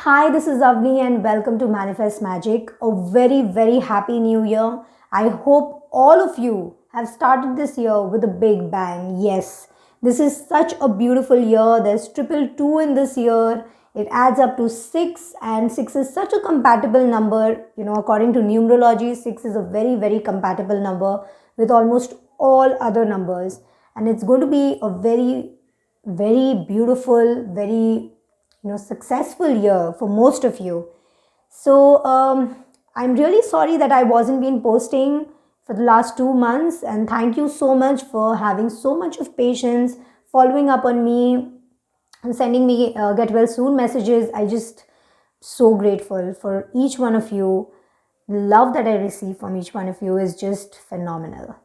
Hi, this is Avni and welcome to Manifest Magic. A very, very happy new year. I hope all of you have started this year with a big bang. Yes, this is such a beautiful year. There's triple two in this year. It adds up to six, and six is such a compatible number. According to numerology, six is a very, very compatible number with almost all other numbers. And it's going to be a very, very beautiful, very successful year for most of you. So I'm really sorry that I wasn't been posting for the last 2 months, and thank you so much for having so much of patience, following up on me and sending me get well soon messages. I just so grateful for each one of you. The love that I receive from each one of you is just phenomenal.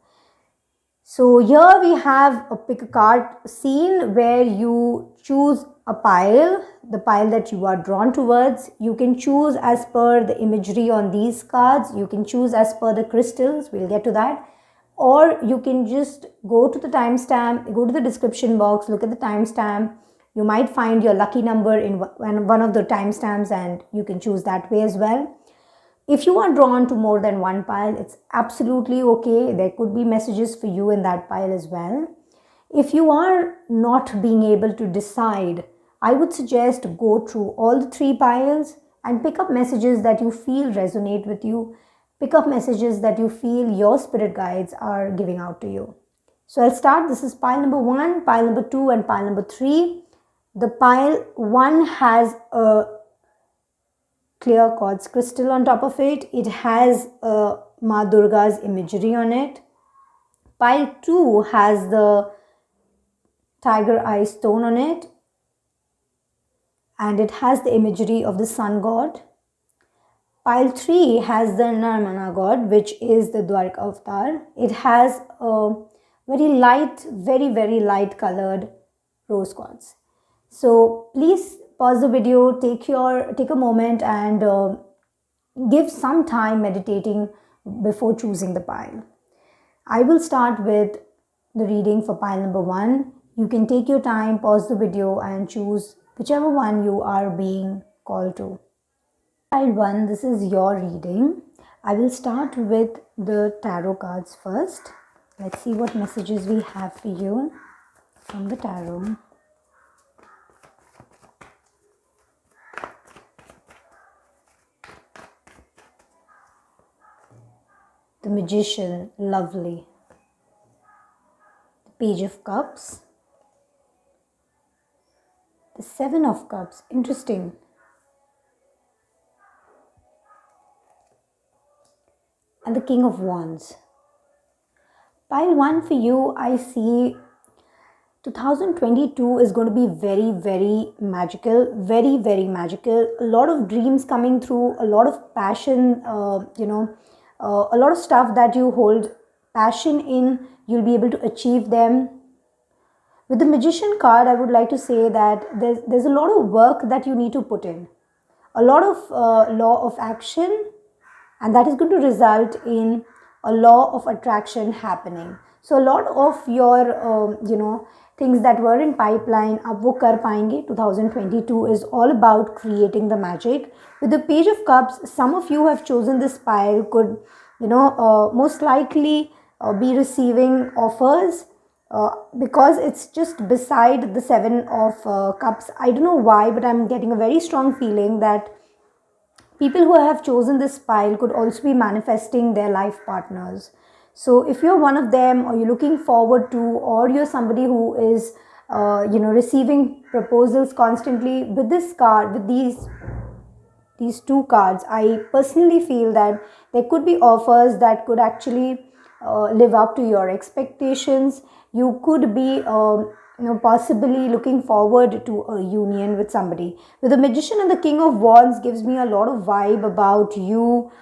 So here we have a pick a card scene where you choose a pile, the pile that you are drawn towards. You can choose as per the imagery on these cards. You can choose as per the crystals. We'll get to that. Or you can just go to the timestamp, go to the description box, look at the timestamp. You might find your lucky number in one of the timestamps and you can choose that way as well. If you are drawn to more than one pile, it's absolutely okay. There could be messages for you in that pile as well. If you are not being able to decide, I would suggest go through all the three piles and pick up messages that you feel resonate with you. Pick up messages that you feel your spirit guides are giving out to you. So I'll start. This is pile number 1, pile number 2, and pile number 3. The pile 1 has a clear quartz crystal on top of it. It has Ma Durga's imagery on it. Pile 2 has the tiger eye stone on it, and it has the imagery of the sun god. Pile 3 has the Narmana god, which is the Dwarka avatar. It has a very light, very, very light colored rose quartz. So please pause the video, take a moment and give some time meditating before choosing the pile. I will start with the reading for pile number 1. You can take your time, pause the video and choose whichever one you are being called to. Pile 1, this is your reading. I will start with the tarot cards first. Let's see what messages we have for you from the tarot. The Magician, lovely. The Page of Cups. The Seven of Cups, interesting. And the King of Wands. Pile 1 for you, I see 2022 is going to be very, very magical, very, very magical. A lot of dreams coming through, a lot of passion, a lot of stuff that you hold passion in, you'll be able to achieve them. With the Magician card, I would like to say that there's a lot of work that you need to put in, a lot of law of action, and that is going to result in a law of attraction happening. So a lot of your things that were in pipeline, ab wo kar payenge. 2022 is all about creating the magic. With the Page of Cups, some of you have chosen this pile could most likely be receiving offers because it's just beside the Seven of Cups. I don't know why, but I'm getting a very strong feeling that people who have chosen this pile could also be manifesting their life partners. So if you're one of them, or you're looking forward to, or you're somebody who is receiving proposals constantly, with this card, with these two cards, I personally feel that there could be offers that could actually live up to your expectations. You could be possibly looking forward to a union with somebody. With the Magician and the King of Wands gives me a lot of vibe about you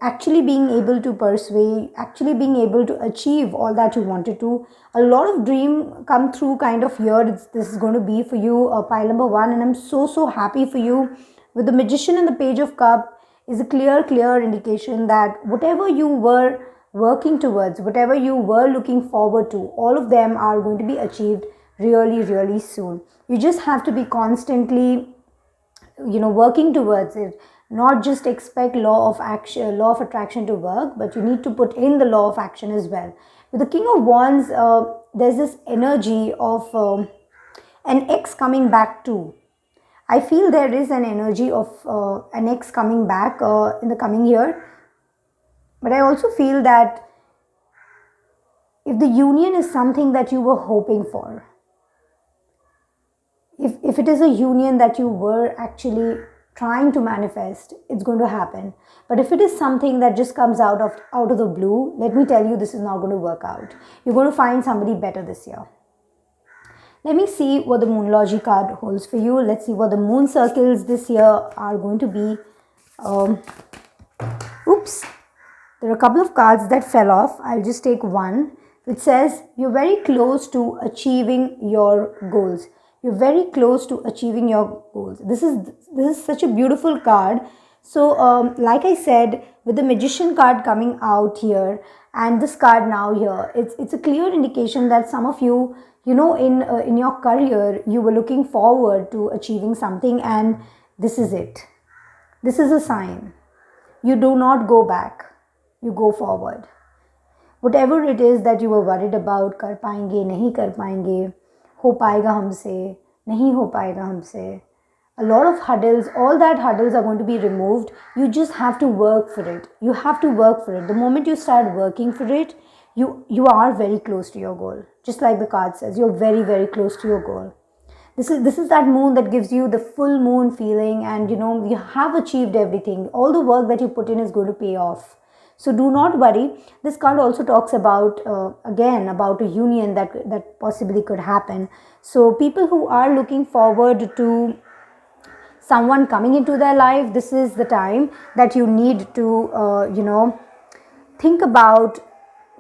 actually being able to persuade, actually being able to achieve all that you wanted to. A lot of dream come through kind of year this is going to be for you, pile number 1, and I'm so happy for you. With the Magician and the Page of Cup is a clear indication that whatever you were working towards, whatever you were looking forward to, all of them are going to be achieved really, really soon. You just have to be constantly working towards it. Not just expect law of attraction to work, but you need to put in the law of action as well. With the King of Wands, there's this energy of an ex coming back too. I feel there is an energy of an ex coming back in the coming year, but I also feel that if the union is something that you were hoping for, if it is a union that you were actually trying to manifest, it's going to happen. But if it is something that just comes out of the blue, let me tell you, this is not going to work out. You're going to find somebody better this year. Let me see what the Moonlogy card holds for you. Let's see what the moon circles this year are going to be. Oops, there are a couple of cards that fell off. I'll just take one, which says you're very close to achieving your goals. You're very close to achieving your goals. This is such a beautiful card. So like I said, with the Magician card coming out here and this card now here, it's a clear indication that some of you, in your career, you were looking forward to achieving something, and this is it. This is a sign. You do not go back. You go forward. Whatever it is that you were worried about, कर पाएंगे नहीं कर पाएंगे, हो पाएगा हमसे नहीं हो पाएगा हमसे, a lot of hurdles, all that hurdles are going to be removed. You just have to work for it. You have to work for it. The moment you start working for it, you are very close to your goal. Just like the card says, you're very, very close to your goal. This is that moon that gives you the full moon feeling, and you have achieved everything. All the work that you put in is going to pay off. So do not worry. This card also talks about again about a union that possibly could happen. So people who are looking forward to someone coming into their life, this is the time that you need to think about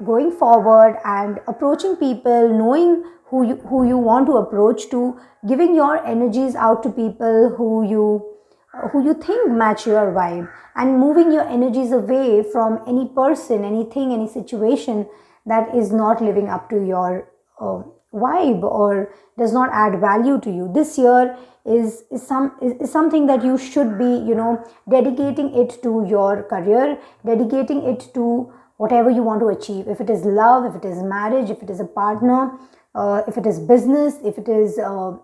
going forward and approaching people, knowing who you want to approach to, giving your energies out to people who you think match your vibe, and moving your energies away from any person, anything, any situation that is not living up to your vibe or does not add value to you. This year is something that you should be dedicating it to your career, dedicating it to whatever you want to achieve. If it is love, if it is marriage, if it is a partner, if it is business, if it is a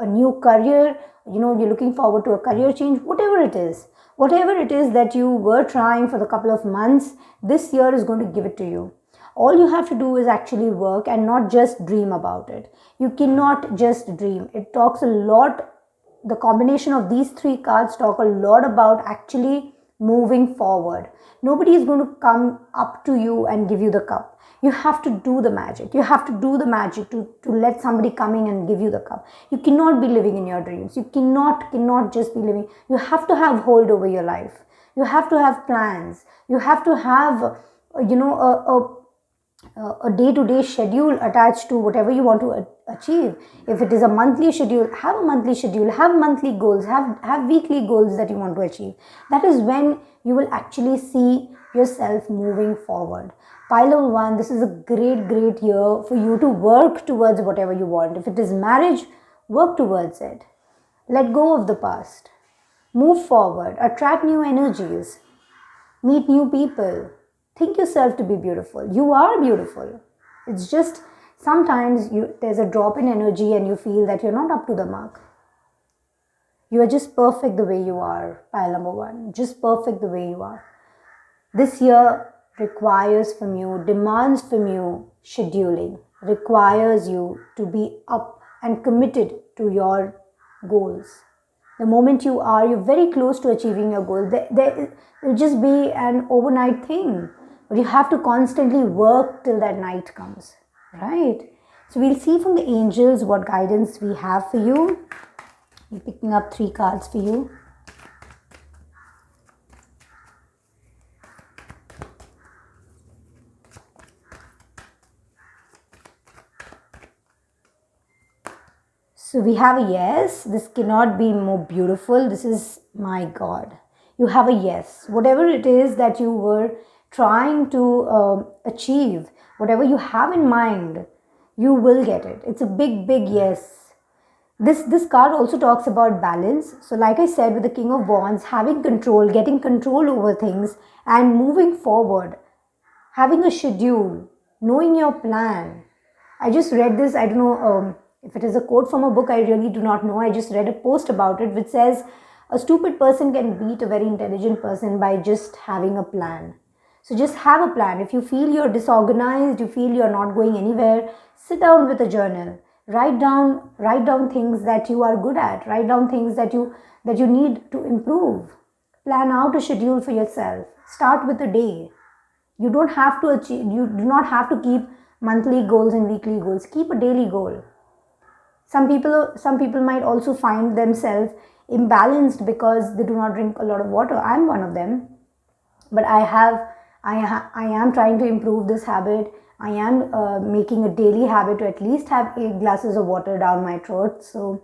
new career, you're looking forward to a career change, whatever it is that you were trying for the couple of months, this year is going to give it to you. All you have to do is actually work and not just dream about it. You cannot just dream. It talks a lot, the combination of these three cards talk a lot about actually moving forward. Nobody is going to come up to you and give you the cup. You have to do the magic. You have to do the magic to let somebody come in and give you the cup. You cannot be living in your dreams. You cannot just be living. You have to have hold over your life. You have to have plans. You have to have, a day-to-day schedule attached to whatever you want to achieve. If it is a monthly schedule, have a monthly schedule, have monthly goals, have weekly goals that you want to achieve. That is when you will actually see yourself moving forward. Pile of one, this is a great year for you to work towards whatever you want. If it is marriage, work towards it. Let go of the past. Move forward. Attract new energies. Meet new people. Think yourself to be beautiful. You are beautiful. It's just sometimes there's a drop in energy and you feel that you're not up to the mark. You are just perfect the way you are, pile number one. Just perfect the way you are. This year requires from you, demands from you scheduling, requires you to be up and committed to your goals. The moment you're very close to achieving your goal. There will just be an overnight thing, but you have to constantly work till that night comes, right? So we'll see from the angels what guidance we have for you. I'm picking up 3 cards for you. So we have a yes. This cannot be more beautiful. This is, my God. You have a yes. Whatever it is that you were trying to achieve, whatever you have in mind, you will get it. It's a big yes. This card also talks about balance. So like I said, with the King of Wands, having control, getting control over things and moving forward, having a schedule, knowing your plan. I just read this, I don't know if it is a quote from a book, I really do not know. I just read a post about it which says a stupid person can beat a very intelligent person by just having a plan. So just have a plan. If you feel you're disorganized, you feel you're not going anywhere, sit down with a journal. Write down things that you are good at. Write down things that you need to improve. Plan out a schedule for yourself. Start with a day. You don't have to achieve, you do not have to keep monthly goals and weekly goals. Keep a daily goal. Some people might also find themselves imbalanced because they do not drink a lot of water. I'm one of them, but I am trying to improve this habit. I am making a daily habit to at least have 8 glasses of water down my throat. So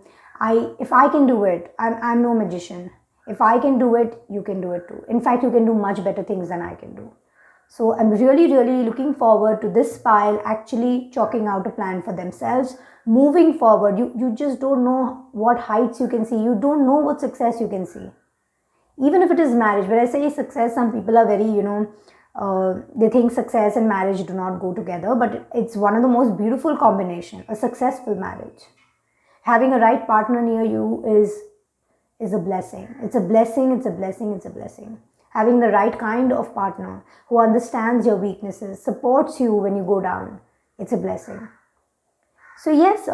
if I can do it, I'm no magician. If I can do it, you can do it too. In fact, you can do much better things than I can do. So I'm really, really looking forward to this pile actually chalking out a plan for themselves. Moving forward, you just don't know what heights you can see. You don't know what success you can see. Even if it is marriage, when I say success, some people are very, they think success and marriage do not go together, but it's one of the most beautiful combination, a successful marriage. Having a right partner near you is a blessing. It's a blessing, it's a blessing, it's a blessing. Having the right kind of partner who understands your weaknesses, supports you when you go down, it's a blessing. So yes,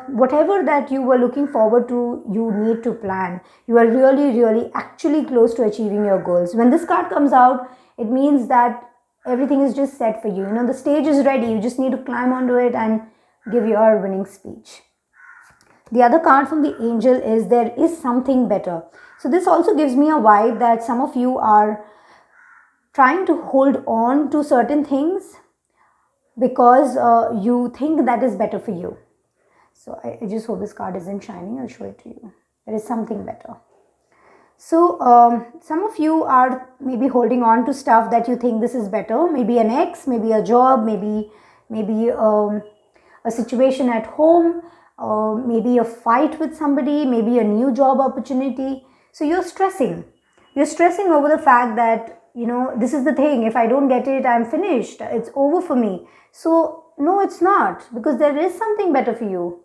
whatever that you were looking forward to, you need to plan. You are really, really actually close to achieving your goals. When this card comes out, it means that everything is just set for you. The stage is ready. You just need to climb onto it and give your winning speech. The other card from the angel is there is something better. So this also gives me a vibe that some of you are trying to hold on to certain things because you think that is better for you. So I just hope this card isn't shining. I'll show it to you. There is something better. So some of you are maybe holding on to stuff that you think this is better. Maybe an ex, maybe a job, maybe a situation at home, maybe a fight with somebody, maybe a new job opportunity. So you're stressing. You're stressing over the fact that, this is the thing. If I don't get it, I'm finished. It's over for me. So no, it's not, because there is something better for you.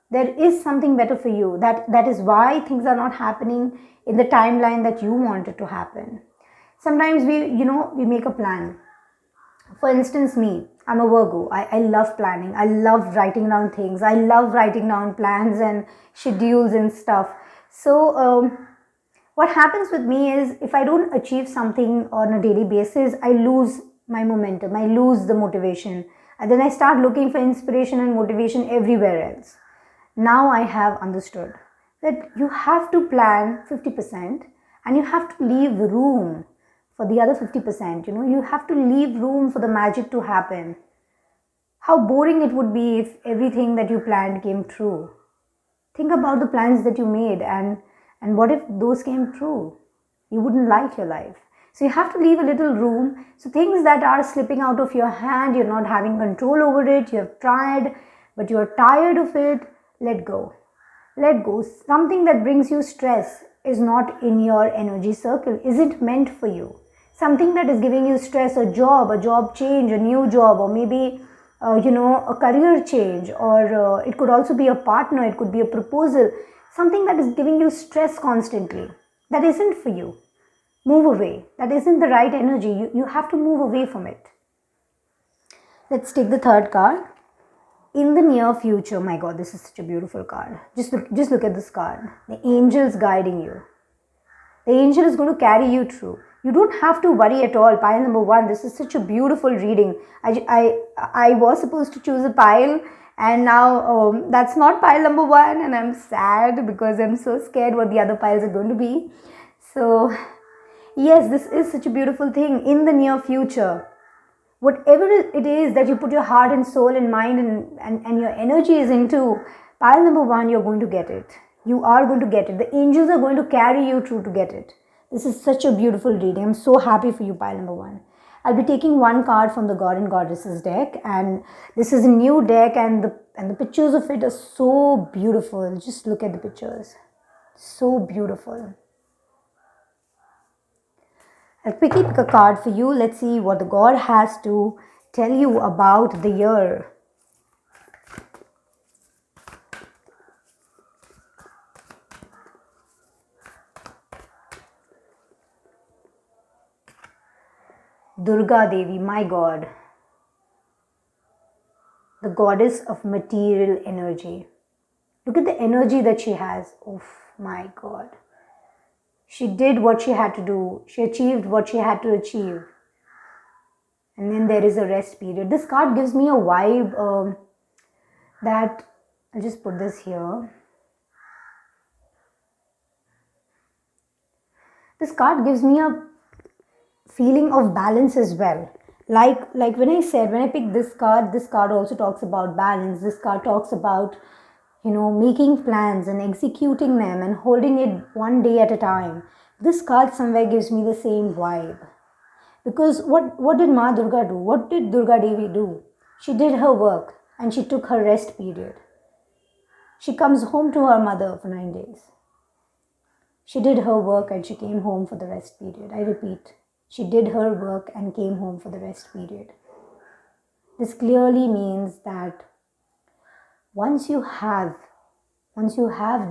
There is something better for you. That is why things are not happening in the timeline that you want it to happen. Sometimes we make a plan. For instance, me, I'm a Virgo. I love planning. I love writing down things. I love writing down plans and schedules and stuff. So what happens with me is, if I don't achieve something on a daily basis, I lose my momentum. I lose the motivation. And then I start looking for inspiration and motivation everywhere else. Now I have understood that you have to plan 50% and you have to leave room for the other 50%. You have to leave room for the magic to happen. How boring it would be if everything that you planned came true. Think about the plans that you made, and what if those came true? You wouldn't like your life. So you have to leave a little room. So things that are slipping out of your hand, you're not having control over it, you have tried, but you're tired of it, let go. Let go. Something that brings you stress is not in your energy circle, isn't meant for you. Something that is giving you stress, a job change, a new job, or maybe a career change, or it could also be a partner, it could be a proposal, something that is giving you stress constantly, that isn't for you. Move away. That isn't the right energy. You have to move away from it. Let's take the third card. In the near future, my God, this is such a beautiful card. Just look at this card. The angel is guiding you. The angel is going to carry you through. You don't have to worry at all. Pile number 1, this is such a beautiful reading. I was supposed to choose a pile, and now that's not pile number 1, and I'm sad because I'm so scared what the other piles are going to be. So yes, this is such a beautiful thing. In the near future, whatever it is that you put your heart and soul and mind and your energy is into, pile number 1, you're going to get it. You are going to get it. The angels are going to carry you through to get it. This is such a beautiful reading. I'm so happy for you, pile number 1. I'll be taking one card from the God and Goddesses deck, and this is a new deck, and And the pictures of it are so beautiful. Just look at the pictures. So beautiful. I'll quickly pick a card for you. Let's see what the god has to tell you about the year. Durga Devi, my god. The goddess of material energy. Look at the energy that she has. Oh my god. She did what she had to do. She achieved what she had to achieve. And then there is a rest period. This card gives me a vibe that, I'll just put this here. This card gives me a feeling of balance as well. Like when I picked this card also talks about balance. This card talks about, making plans and executing them and holding it one day at a time. This card somewhere gives me the same vibe. Because what did Ma Durga do? What did Durga Devi do? She did her work and she took her rest period. She comes home to her mother for 9 days. She did her work and she came home for the rest period. I repeat, she did her work and came home for the rest period. This clearly means that once you have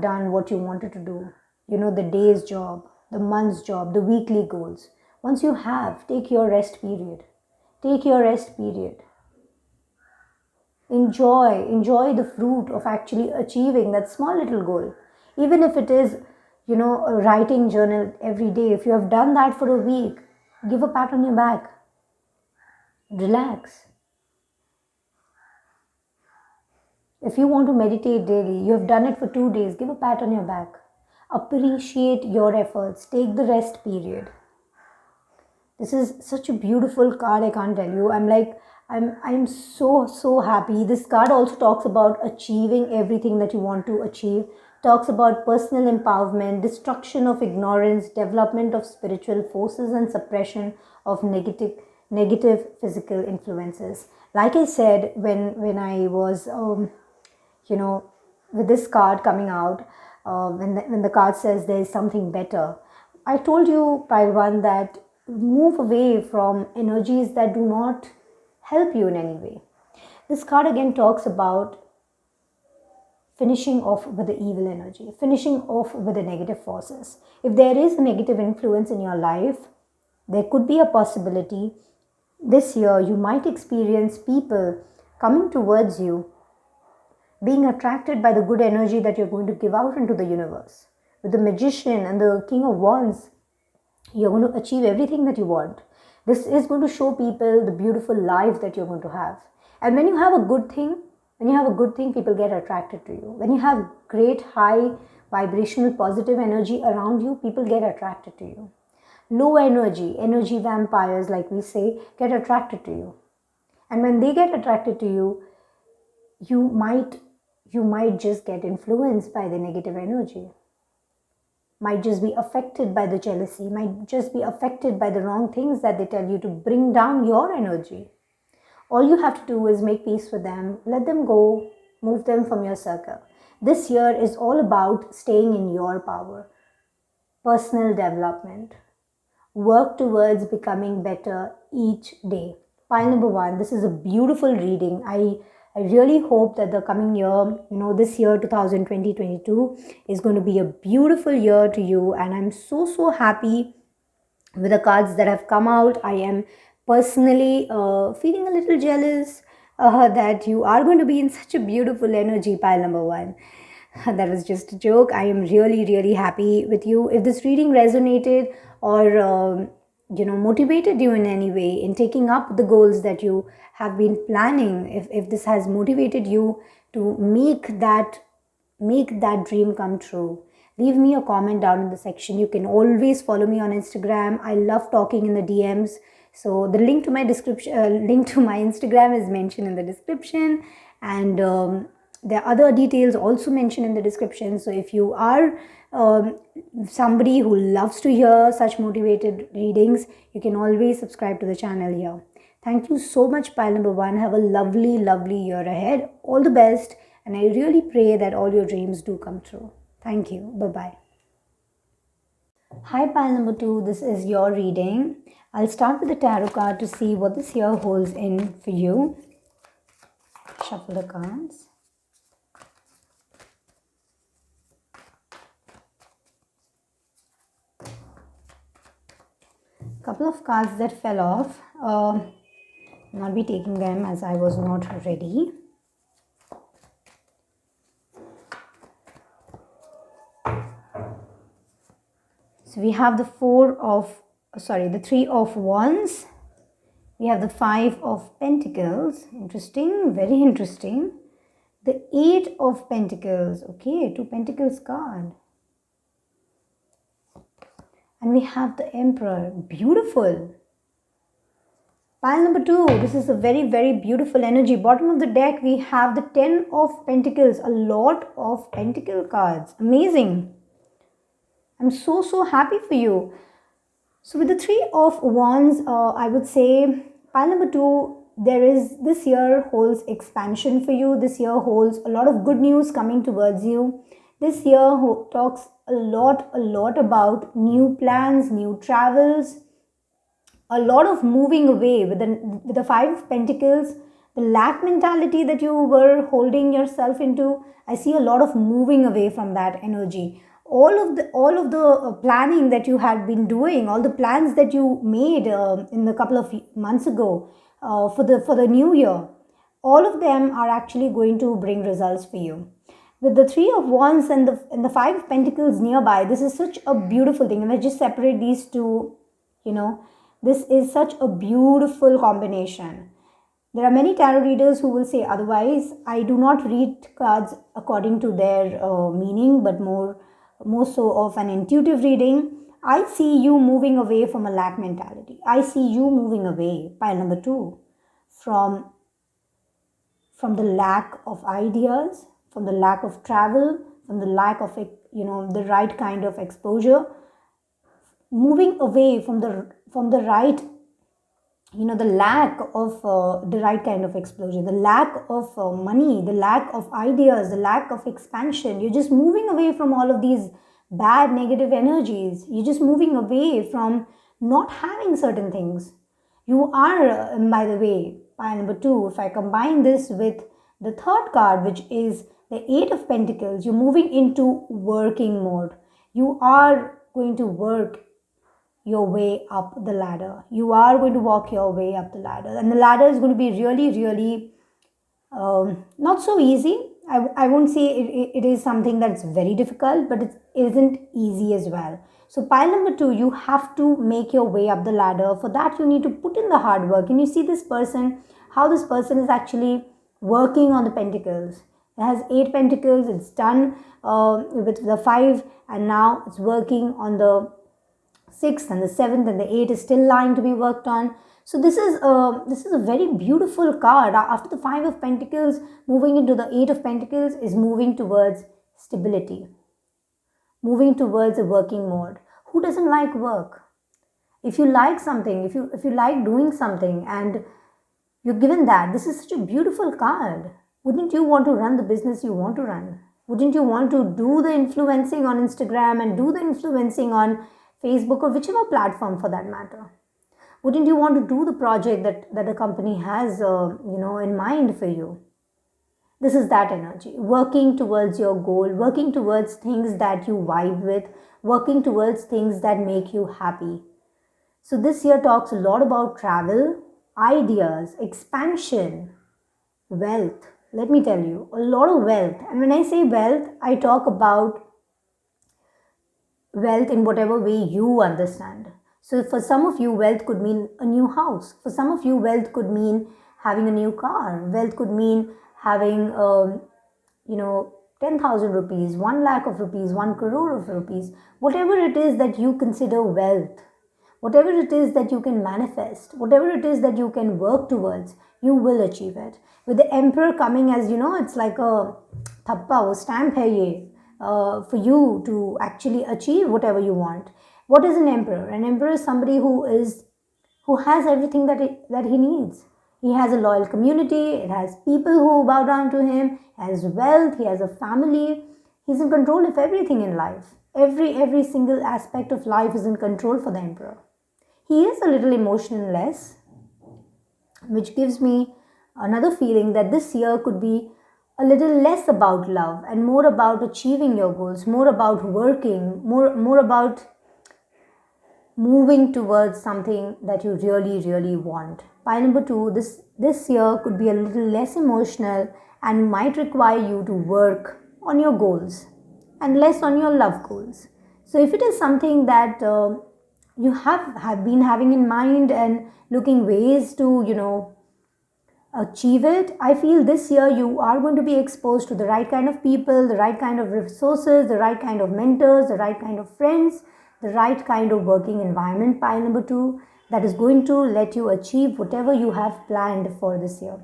done what you wanted to do, the day's job, the month's job, the weekly goals, once you have, take your rest period. Take your rest period. Enjoy the fruit of actually achieving that small little goal. Even if it is, a writing journal every day. If you have done that for a week, give a pat on your back. Relax. If you want to meditate daily, you have done it for 2 days, give a pat on your back. Appreciate your efforts. Take the rest period. This is such a beautiful card, I can't tell you. I'm so happy. This card also talks about achieving everything that you want to achieve. Talks about personal empowerment, destruction of ignorance, development of spiritual forces, and suppression of negative physical influences. Like I said, when I was, with this card coming out, when the card says there is something better, I told you, Pailwan, that move away from energies that do not help you in any way. This card again talks about finishing off with the evil energy, finishing off with the negative forces. If there is a negative influence in your life, there could be a possibility this year you might experience people coming towards you, being attracted by the good energy that you're going to give out into the universe. With the Magician and the King of Wands, you're going to achieve everything that you want. This is going to show people the beautiful life that you're going to have. And when you have a good thing, people get attracted to you. When you have great high vibrational positive energy around you, people get attracted to you. Low energy vampires, like we say, get attracted to you. And when they get attracted to you, you might just get influenced by the negative energy. Might just be affected by the jealousy, might just be affected by the wrong things that they tell you to bring down your energy. All you have to do is make peace with them, let them go, move them from your circle. This year is all about staying in your power, personal development. Work towards becoming better each day. Pile number 1, this is a beautiful reading. I really hope that the coming year, this year 2020-22 is going to be a beautiful year to you, and I'm so happy with the cards that have come out. I am personally feeling a little jealous that you are going to be in such a beautiful energy, pile number 1. That was just a joke. I am really happy with you. If this reading resonated or motivated you in any way in taking up the goals that you have been planning, if this has motivated you to make that dream come true, leave me a comment down in the section. You can always follow me on Instagram. I love talking in the DMs. So the link to my Instagram is mentioned in the description, and there are other details also mentioned in the description. So if you are somebody who loves to hear such motivated readings, you can always subscribe to the channel here. Thank you so much, pile number one. Have a lovely, lovely year ahead. All the best. And I really pray that all your dreams do come true. Thank you. Bye bye. Hi, pile number two. This is your reading. I'll start with the tarot card to see what this year holds in for you. Shuffle the cards. Couple of cards that fell off. Not be taking them as I was not ready. So we have the the Three of Wands. We have the Five of Pentacles. Interesting, very interesting. The Eight of Pentacles. Okay, Two Pentacles card. And we have the Emperor. Beautiful. Pile number two. This is a very, very beautiful energy. Bottom of the deck, we have the Ten of Pentacles. A lot of Pentacle cards. Amazing. I'm so happy for you. So with the Three of Wands, I would say pile number two, this year holds expansion for you. This year holds a lot of good news coming towards you. This year talks a lot about new plans, new travels, a lot of moving away. With the Five of Pentacles, the lack mentality that you were holding yourself into, I see a lot of moving away from that energy. All of the planning that you had been doing, all the plans that you made in a couple of months ago for the new year, all of them are actually going to bring results for you. With the Three of Wands and the Five of Pentacles nearby, this is such a beautiful thing. If I just separate these two, this is such a beautiful combination. There are many tarot readers who will say otherwise. I do not read cards according to their meaning, but more so of an intuitive reading. I see you moving away from a lack mentality. I see you moving away, pile number two, from the lack of ideas, from the lack of travel, from the lack of the right kind of exposure, moving away from the right, the lack of the right kind of exposure, the lack of money, the lack of ideas, the lack of expansion. You're just moving away from all of these bad negative energies. You're just moving away from not having certain things. You are, by the way, pile number two, if I combine this with the third card, which is the Eight of Pentacles, you're moving into working mode. You are going to work your way up the ladder. You are going to walk your way up the ladder. And the ladder is going to be really not so easy. I won't say it is something that's very difficult, but it isn't easy as well. So pile number two, you have to make your way up the ladder. For that, you need to put in the hard work. And you see this person, how this person is actually working on the pentacles. It has 8 pentacles. It's done with the 5, and now it's working on the 6th and the 7th, and the 8 is still lying to be worked on. So this is a very beautiful card. After the 5 of Pentacles, moving into the 8 of Pentacles is moving towards stability, moving towards a working mode. Who doesn't like work? If you like something, if you like doing something and you're given that, this is such a beautiful card. Wouldn't you want to run the business you want to run? Wouldn't you want to do the influencing on Instagram and do the influencing on Facebook or whichever platform for that matter? Wouldn't you want to do the project that the company has in mind for you? This is that energy. Working towards your goal, working towards things that you vibe with, working towards things that make you happy. So this year talks a lot about travel, ideas, expansion, wealth. Let me tell you, a lot of wealth. And when I say wealth, I talk about wealth in whatever way you understand. So for some of you, wealth could mean a new house. For some of you, wealth could mean having a new car. Wealth could mean having, 10,000 rupees, 1 lakh of rupees, 1 crore of rupees. Whatever it is that you consider wealth, whatever it is that you can manifest, whatever it is that you can work towards, you will achieve it. With the Emperor coming, as you know, it's like a thappa or stamp hai ye, for you to actually achieve whatever you want. What is an emperor? An emperor is somebody who is who has everything that he needs. He has a loyal community, it has people who bow down to him, he has wealth, he has a family. He's in control of everything in life. Every single aspect of life is in control for the emperor. He is a little emotionless, which gives me another feeling that this year could be a little less about love and more about achieving your goals, more about working, more about moving towards something that you really want. Pile number 2, this year could be a little less emotional and might require you to work on your goals and less on your love goals. So if it is something that you have been having in mind and looking ways to achieve it, I feel this year you are going to be exposed to the right kind of people, the right kind of resources, the right kind of mentors, the right kind of friends, the right kind of working environment. Pile number 2, that is going to let you achieve whatever you have planned for this year.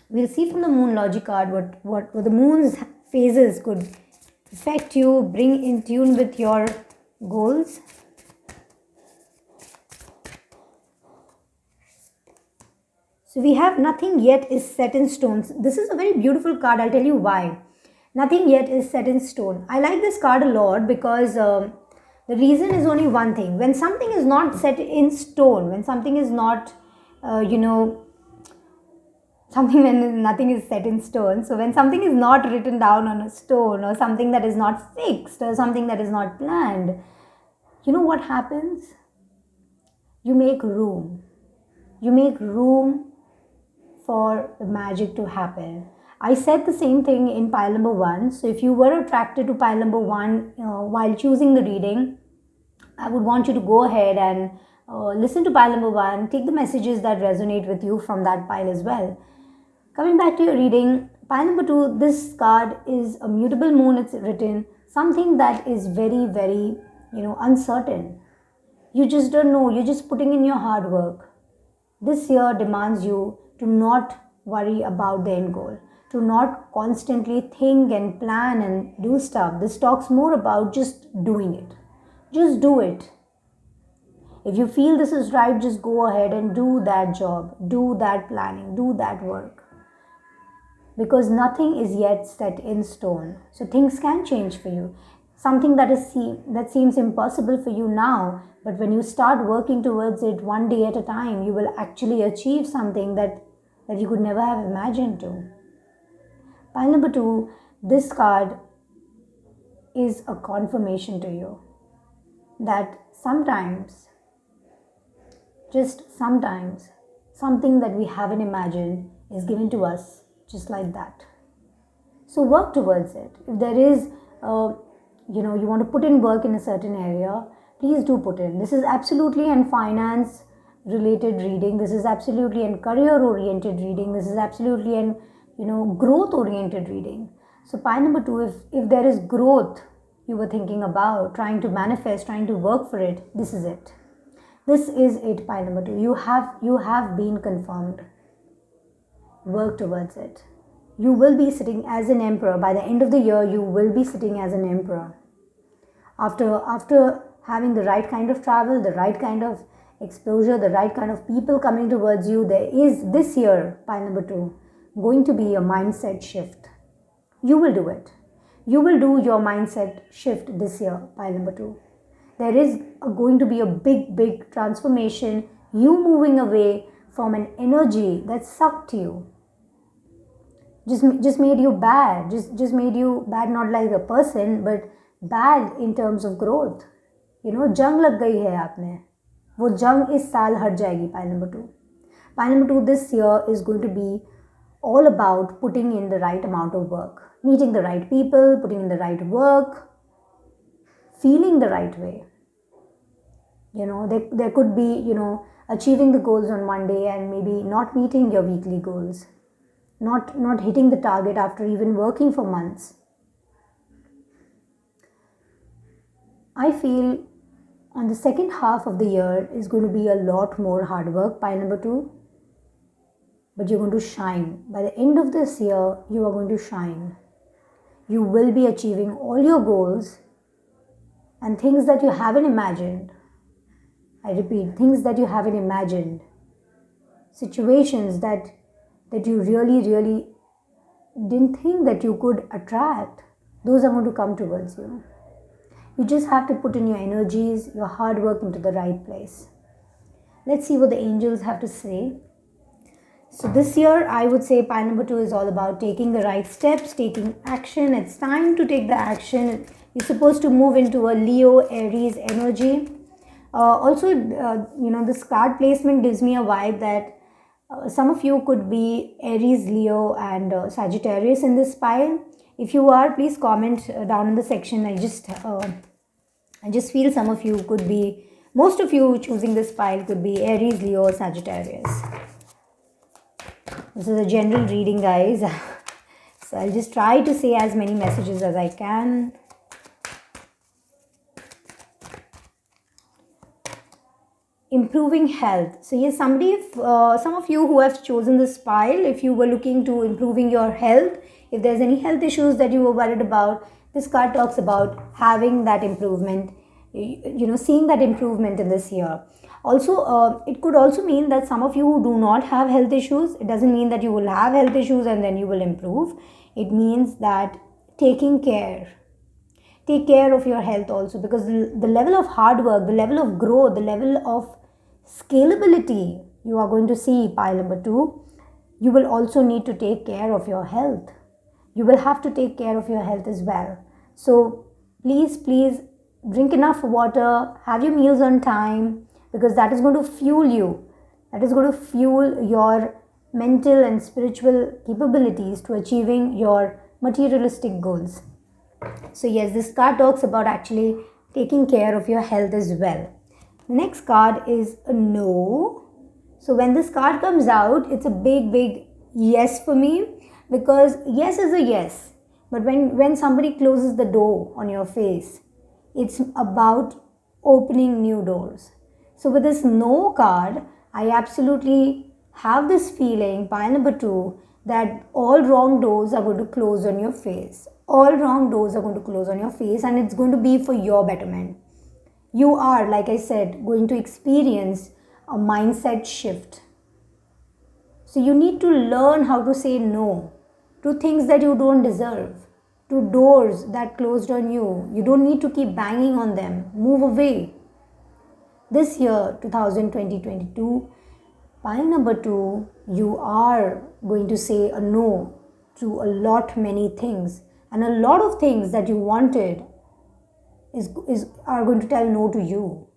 We'll see from the moon logic card what the moon's phases could affect you, bring in tune with your goals. So we have nothing yet is set in stone. This is a very beautiful card. I'll tell you why. Nothing yet is set in stone. I like this card a lot because the reason is only one thing. When something is not set in stone, when something is not, something when nothing is set in stone. So when something is not written down on a stone or something that is not fixed or something that is not planned, you know what happens? You make room. You make room for the magic to happen. I said the same thing in pile number 1. So if you were attracted to pile number 1 while choosing the reading, I would want you to go ahead and listen to pile number 1, take the messages that resonate with you from that pile as well. Coming back to your reading, pile number 2, this card is a mutable moon. It's written something that is very uncertain. You just don't know. You're just putting in your hard work. This year demands you to not worry about the end goal, to not constantly think and plan and do stuff. This talks more about just doing it. Just do it. If you feel this is right, just go ahead and do that job, do that planning, do that work. Because nothing is yet set in stone. So things can change for you. Something that seems impossible for you now, but when you start working towards it one day at a time, you will actually achieve something that you could never have imagined to. Pile number 2, this card is a confirmation to you that sometimes, just sometimes, something that we haven't imagined is given to us just like that. So work towards it. If there is, you want to put in work in a certain area, please do put in. This is absolutely an finance related reading. This is absolutely an career oriented reading. This is absolutely an growth oriented reading. So pile number 2, if there is growth you were thinking about, trying to manifest, trying to work for it, this is it. This is it, pile number 2. You have been confirmed. Work towards it. You will be sitting as an emperor. By the end of the year, you will be sitting as an emperor. After having the right kind of travel, the right kind of exposure, the right kind of people coming towards you, there is this year, pile number 2, going to be a mindset shift. You will do it. You will do your mindset shift this year, pile number 2. There is going to be a big transformation. You moving away from an energy that sucked you. Just made you bad. Just made you bad, not like a person, but bad in terms of growth. जंग लग गई है आप में. वो जंग इस साल हट जाएगी. Pile number 2. Pile number 2, this year is going to be all about putting in the right amount of work, meeting the right people, putting in the right work, feeling the right way. There could be, achieving the goals on one day and maybe not meeting your weekly goals, not hitting the target after even working for months. I feel on the second half of the year is going to be a lot more hard work, pile number 2. But you're going to shine. By the end of this year, you are going to shine. You will be achieving all your goals and things that you haven't imagined. I repeat, things that you haven't imagined, situations that you really didn't think that you could attract, those are going to come towards you. You just have to put in your energies, your hard work into the right place. Let's see what the angels have to say. So this year, I would say pile number 2 is all about taking the right steps, taking action. It's time to take the action. You're supposed to move into a Leo Aries energy. This card placement gives me a vibe that some of you could be Aries, Leo, and Sagittarius in this pile. If you are, please comment down in the section. I just feel some of you could be, most of you choosing this pile could be Aries, Leo, or Sagittarius. This is a general reading, guys. So I'll just try to say as many messages as I can. Improving health. So yes, some of you who have chosen this pile, if you were looking to improving your health, if there's any health issues that you were worried about, this card talks about having that improvement, seeing that improvement in this year. Also, it could also mean that some of you who do not have health issues, it doesn't mean that you will have health issues and then you will improve. It means that taking care. Take care of your health also, because the level of hard work, the level of growth, the level of scalability you are going to see, pile number 2, you will also need to take care of your health. You will have to take care of your health as well. So please drink enough water, have your meals on time, because that is going to fuel you. That is going to fuel your mental and spiritual capabilities to achieving your materialistic goals. So yes, this card talks about actually taking care of your health as well. The next card is a no. So when this card comes out, it's a big yes for me, because yes is a yes. But when somebody closes the door on your face, it's about opening new doors. So with this no card, I absolutely have this feeling, pile number 2, that all wrong doors are going to close on your face. All wrong doors are going to close on your face, and it's going to be for your betterment. You are, like I said, going to experience a mindset shift. So you need to learn how to say no to things that you don't deserve, to doors that closed on you. You don't need to keep banging on them. Move away. This year, 2022, pile number 2, you are going to say a no to a lot many things, and a lot of things that you wanted are going to tell no to you.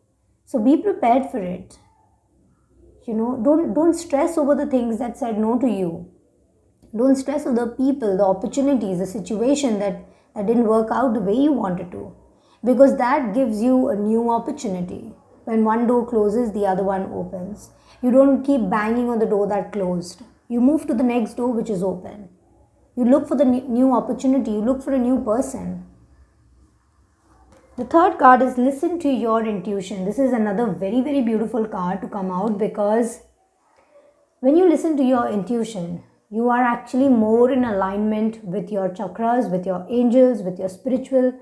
So be prepared for it. Don't stress over the things that said no to you. Don't stress over the people, the opportunities, the situation that didn't work out the way you wanted to, because that gives you a new opportunity. When one door closes, the other one opens. You don't keep banging on the door that closed. You move to the next door which is open. You look for the new opportunity. You look for a new person. The third card is listen to your intuition. This is another very beautiful card to come out, because when you listen to your intuition, you are actually more in alignment with your chakras, with your angels, with your spiritual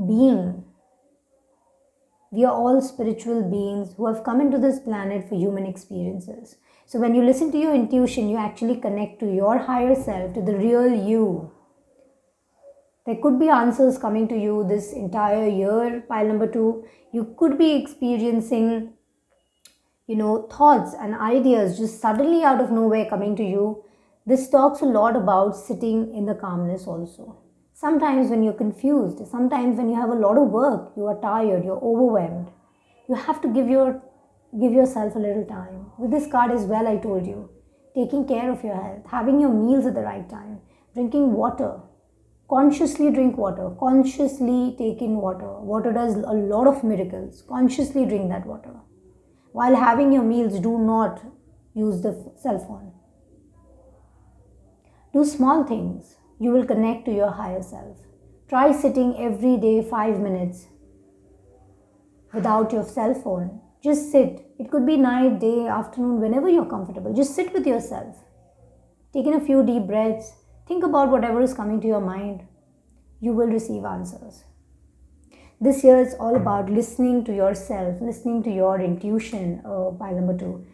being. We are all spiritual beings who have come into this planet for human experiences. So when you listen to your intuition, you actually connect to your higher self, to the real you. There could be answers coming to you this entire year, pile number 2. You could be experiencing, thoughts and ideas just suddenly out of nowhere coming to you. This talks a lot about sitting in the calmness also. Sometimes when you're confused, sometimes when you have a lot of work, you are tired, you're overwhelmed, you have to give yourself a little time. With this card as well, I told you, taking care of your health, having your meals at the right time, drinking water. Consciously drink water, consciously take in water. Water does a lot of miracles. Consciously drink that water. While having your meals, do not use the cell phone. Do small things. You will connect to your higher self. Try sitting every day 5 minutes without your cell phone. Just sit. It could be night, day, afternoon, whenever you're comfortable. Just sit with yourself. Take in a few deep breaths. Think about whatever is coming to your mind. You will receive answers. This year is all about listening to yourself, listening to your intuition. Pile number 2.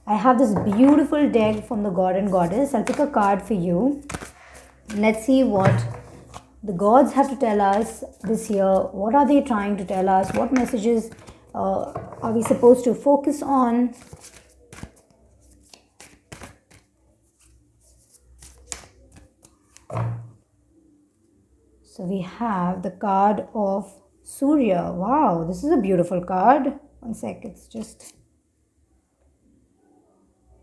I have this beautiful deck from the God and Goddess. I'll pick a card for you. Let's see what the gods have to tell us this year. What are they trying to tell us? What messages are we supposed to focus on? So we have the card of Surya. Wow, this is a beautiful card. One sec, it's just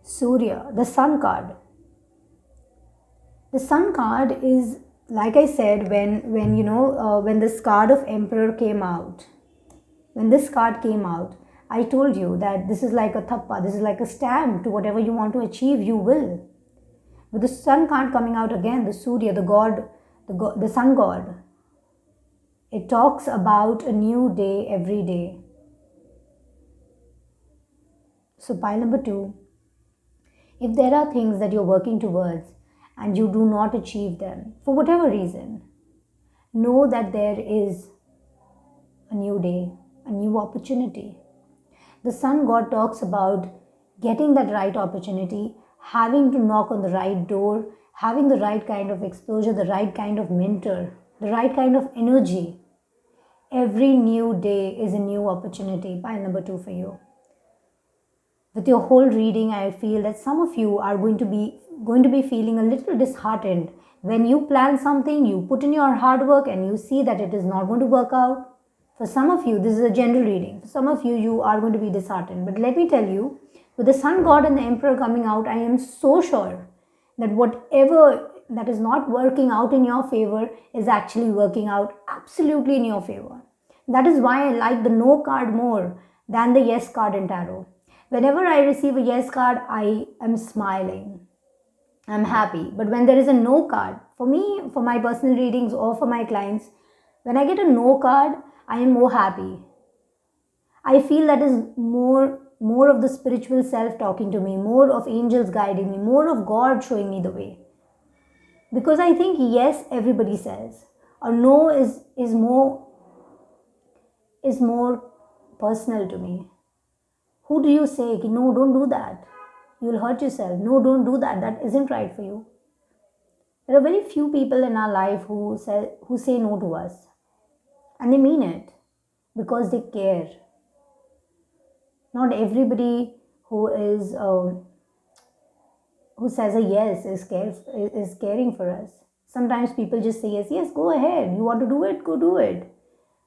Surya, the Sun card. The Sun card is, like I said, when this card of Emperor came out, when this card came out, I told you that this is like a thappa, this is like a stamp to whatever you want to achieve, you will. With the Sun card coming out again, the Surya, the god, the Sun god, it talks about a new day every day. So pile number 2, if there are things that you're working towards and you do not achieve them for whatever reason, know that there is a new day, a new opportunity. The Sun God talks about getting that right opportunity, having to knock on the right door, having the right kind of exposure, the right kind of mentor, the right kind of energy. Every new day is a new opportunity. Pile number 2 for you. With your whole reading, I feel that some of you are going to be feeling a little disheartened when you plan something, you put in your hard work and you see that it is not going to work out. For some of you, this is a general reading. For some of you, you are going to be disheartened. But let me tell you, with the Sun God and the Emperor coming out, I am so sure that whatever that is not working out in your favor is actually working out absolutely in your favor. That is why I like the No card more than the Yes card in tarot. Whenever I receive a Yes card, I am smiling. I'm happy. But when there is a No card, for me, for my personal readings or for my clients, when I get a No card, I am more happy. I feel that is more of the spiritual self talking to me, more of angels guiding me, more of God showing me the way. Because I think yes, everybody says, or no is more personal to me. Who do you say, no, don't do that, you'll hurt yourself, no, don't do that, that isn't right for you? There are very few people in our life who say no to us, and they mean it because they care. Not everybody who says a yes is caring for us. Sometimes people just say yes, go ahead, you want to do it, go do it.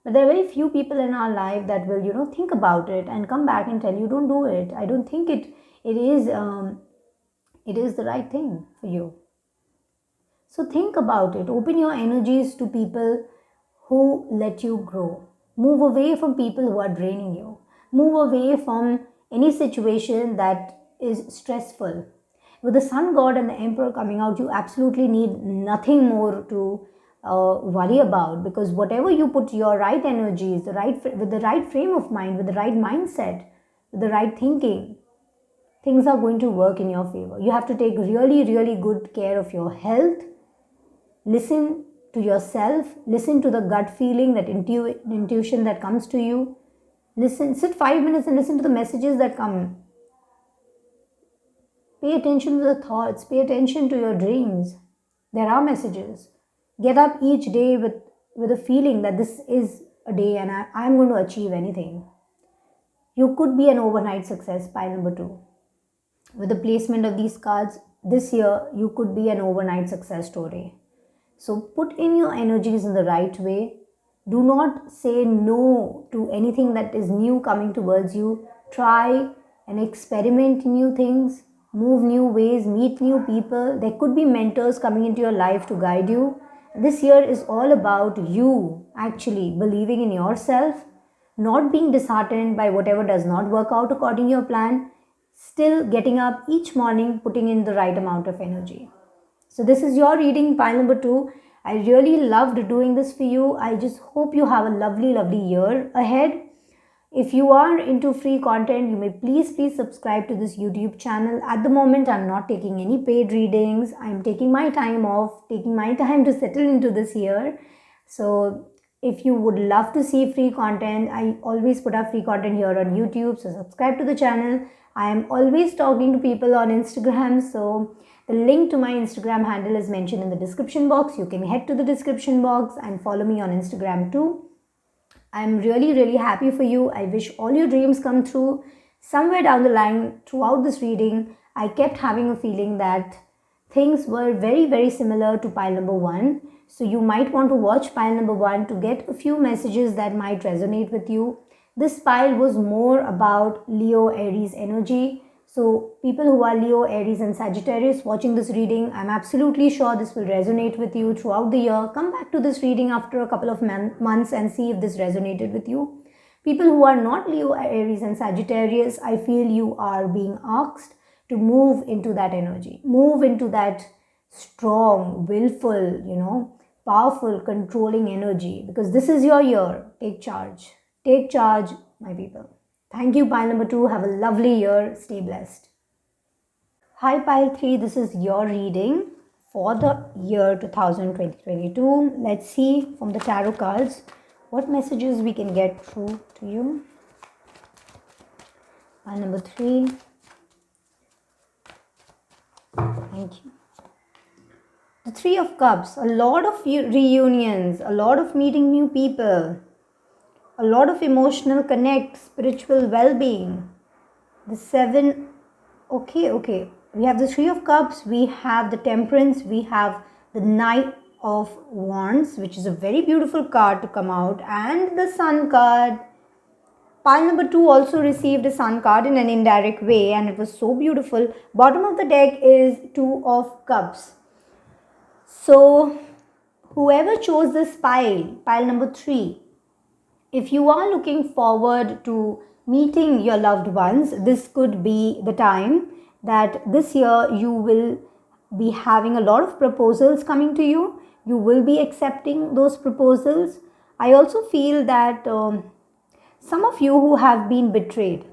But there are very few people in our life that will, think about it and come back and tell you, don't do it. I don't think it is the right thing for you. So think about it. Open your energies to people who let you grow. Move away from people who are draining you. Move away from any situation that is stressful. With the Sun God and the Emperor coming out, you absolutely need nothing more to worry about, because whatever you put your right energies, with the right frame of mind, with the right mindset, with the right thinking, things are going to work in your favor. You have to take really, really good care of your health. Listen to yourself. Listen to the gut feeling, that intuition that comes to you. Sit 5 minutes and listen to the messages that come. Pay attention to the thoughts. Pay attention to your dreams. There are messages. Get up each day with a feeling that this is a day and I'm going to achieve anything. You could be an overnight success. Pile number 2. With the placement of these cards this year, you could be an overnight success story. So put in your energies in the right way. Do not say no to anything that is new coming towards you. Try and experiment new things. Move new ways, meet new people. There could be mentors coming into your life to guide you. This year is all about you actually believing in yourself, not being disheartened by whatever does not work out according to your plan, still getting up each morning, putting in the right amount of energy. So this is your reading, pile number 2. I really loved doing this for you. I just hope you have a lovely, lovely year ahead. If you are into free content, you may please subscribe to this YouTube channel. At the moment, I'm not taking any paid readings. I'm taking my time off, taking my time to settle into this year. So If you would love to see free content, I always put up free content here on YouTube, so subscribe to the channel. I am always talking to people on Instagram, so the link to my Instagram handle is mentioned in the description box. You can head to the description box and follow me on Instagram too. I'm really happy for you. I wish all your dreams come true. Somewhere down the line, throughout this reading, I kept having a feeling that things were very similar to pile number 1. So you might want to watch pile number 1 to get a few messages that might resonate with you. This pile was more about Leo Aries energy. So people who are Leo, Aries and Sagittarius watching this reading, I'm absolutely sure this will resonate with you throughout the year. Come back to this reading after a couple of months and see if this resonated with you. People who are not Leo, Aries and Sagittarius, I feel you are being asked to move into that energy. Move into that strong, willful, powerful, controlling energy, because this is your year. Take charge. Take charge, my people. Thank you, pile number 2. Have a lovely year. Stay blessed. Hi, pile 3. This is your reading for the year 2022. Let's see from the tarot cards what messages we can get through to you. Pile number 3. Thank you. The 3 of Cups. A lot of reunions, a lot of meeting new people, a lot of emotional connect, spiritual well-being. The 7, okay. We have the 3 of Cups, we have the Temperance, we have the Knight of Wands, which is a very beautiful card to come out, and the Sun card. Pile number 2 also received a Sun card in an indirect way, and it was so beautiful. Bottom of the deck is 2 of Cups. So whoever chose this pile number 3, if you are looking forward to meeting your loved ones, this could be the time that this year you will be having a lot of proposals coming to you. You will be accepting those proposals. I also feel that some of you who have been betrayed,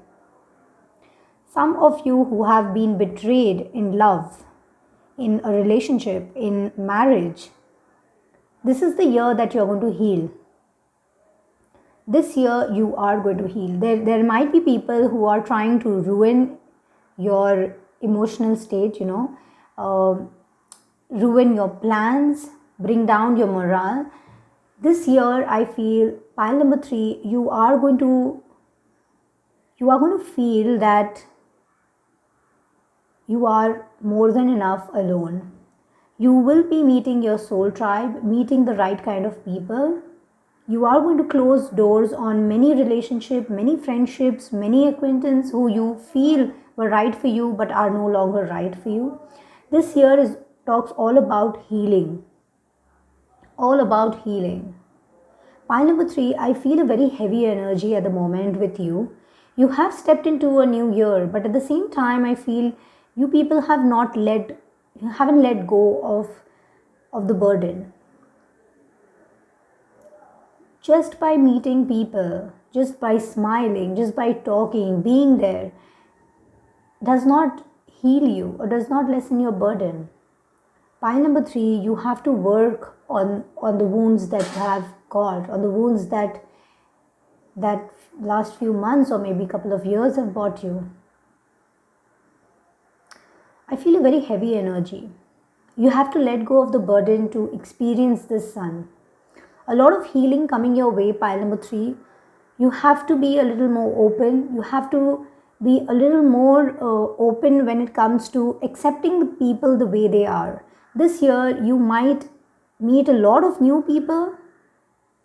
in love, in a relationship, in marriage, this is the year that you're going to heal. This year you are going to heal. There might be people who are trying to ruin your emotional state, ruin your plans, bring down your morale. This year I feel, pile number 3, you are going to feel that you are more than enough alone. You will be meeting your soul tribe, meeting the right kind of people. You are going to close doors on many relationships, many friendships, many acquaintances who you feel were right for you but are no longer right for you. This year talks all about healing. All about healing. Pile number 3, I feel a very heavy energy at the moment with you. You have stepped into a new year, but at the same time, I feel you people haven't let go of the burden. Just by meeting people, just by smiling, just by talking, being there, does not heal you or does not lessen your burden. Pile number 3, you have to work on the wounds that you have got, on the wounds that last few months or maybe couple of years have brought you. I feel a very heavy energy. You have to let go of the burden to experience this sun. A lot of healing coming your way, pile number 3. You have to be a little more open. You have to be a little more open when it comes to accepting the people the way they are. This year, you might meet a lot of new people,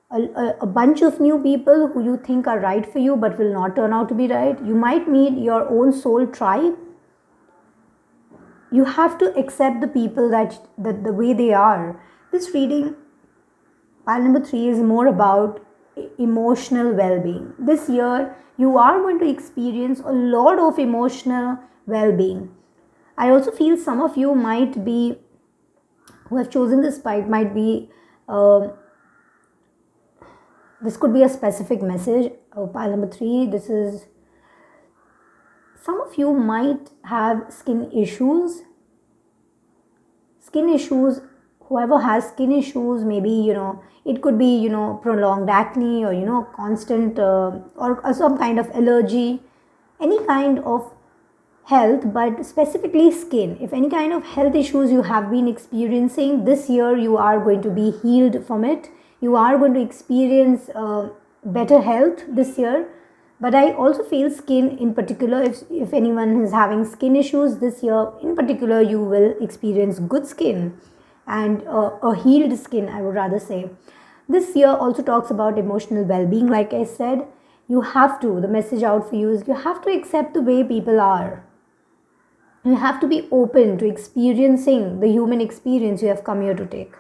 a bunch of new people who you think are right for you but will not turn out to be right. You might meet your own soul tribe. You have to accept the people that the way they are. This reading, pile number 3, is more about emotional well-being. This year, you are going to experience a lot of emotional well-being. I also feel some of you might be, who have chosen this pipe, might be, this could be a specific message. Pile number 3, this is, some of you might have skin issues whoever has skin issues, maybe, it could be, prolonged acne, or, constant or some kind of allergy, any kind of health, but specifically skin. If any kind of health issues you have been experiencing this year, you are going to be healed from it. You are going to experience better health this year. But I also feel skin in particular, if anyone is having skin issues this year in particular, you will experience good skin and a healed skin, I would rather say. This year also talks about emotional well-being. Like I said, the message out for you is you have to accept the way people are. You have to be open to experiencing the human experience you have come here to take.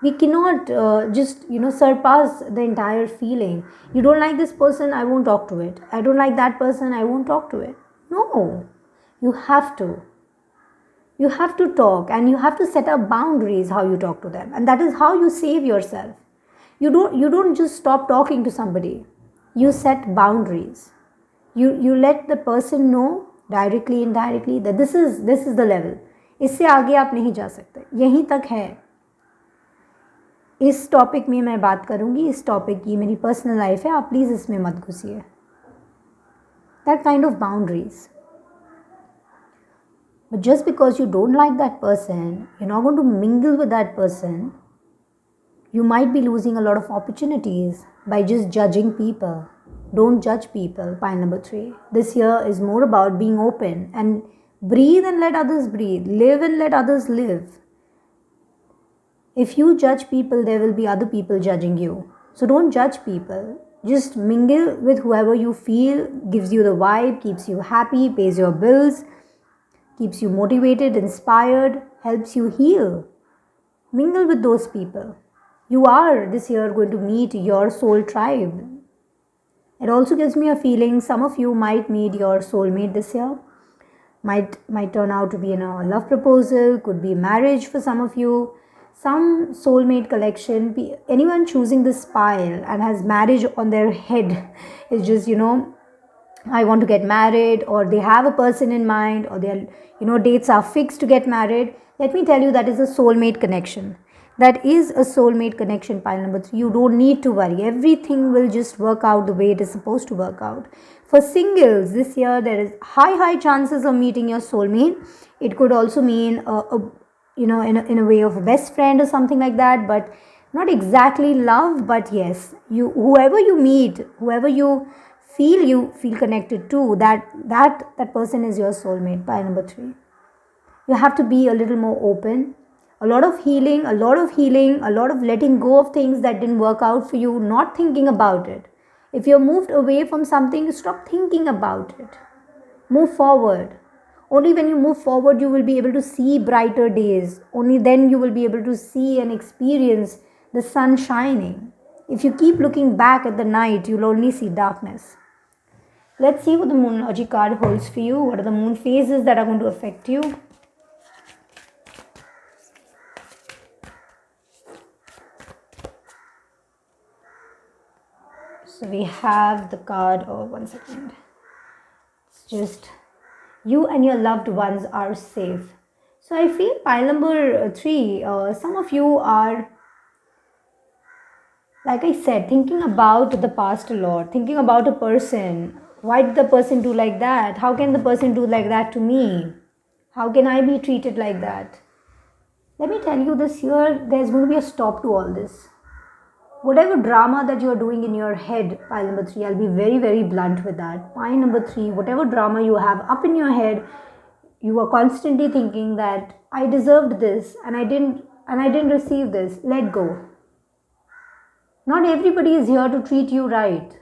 We cannot just surpass the entire feeling. You don't like this person, I won't talk to it. I don't like that person, I won't talk to it. No, you have to talk, and you have to set up boundaries how you talk to them, and that is how you save yourself. You don't just stop talking to somebody. You set boundaries. You let the person know directly indirectly that this is the level, इससे आगे आप नहीं जा सकते, यहीं तक है. इस टॉपिक में मैं बात करूँगी, इस टॉपिक की मेरी पर्सनल लाइफ है, आप प्लीज़ इसमें मत घुसिए. That kind of boundaries. But just because you don't like that person, you're not going to mingle with that person. You might be losing a lot of opportunities by just judging people. Don't judge people. Point number 3. This year is more about being open and breathe and let others breathe. Live and let others live. If you judge people, there will be other people judging you. So don't judge people. Just mingle with whoever you feel gives you the vibe, keeps you happy, pays your bills, keeps you motivated, inspired, helps you heal. Mingle with those people. You are this year going to meet your soul tribe. It also gives me a feeling some of you might meet your soulmate this year. Might turn out to be in a love proposal, could be marriage for some of you. Some soulmate collection, anyone choosing this pile and has marriage on their head is just, I want to get married, or they have a person in mind, or their, dates are fixed to get married. Let me tell you, that is a soulmate connection. That is a soulmate connection, pile number 3. You don't need to worry. Everything will just work out the way it is supposed to work out. For singles, this year there is high chances of meeting your soulmate. It could also mean in a way of a best friend or something like that, but not exactly love. But yes, whoever you meet, whoever you feel connected to, that person is your soulmate. Pile number 3. You have to be a little more open. A lot of healing, a lot of letting go of things that didn't work out for you, not thinking about it. If you're moved away from something, stop thinking about it. Move forward. Only when you move forward, you will be able to see brighter days. Only then you will be able to see and experience the sun shining. If you keep looking back at the night, you'll only see darkness. Let's see what the Moonology card holds for you. What are the moon phases that are going to affect you? So we have the card of, one second. It's just, you and your loved ones are safe. So I feel pile number 3, some of you are, like I said, thinking about the past a lot, thinking about a person. Why did the person do like that? How can the person do like that to me? How can I be treated like that? Let me tell you, this year there's going to be a stop to all this. Whatever drama that you are doing in your head, pile number 3, I'll be very blunt with that. Pile number 3, whatever drama you have up in your head, you are constantly thinking that I deserved this and I didn't receive this. Let go. Not everybody is here to treat you right.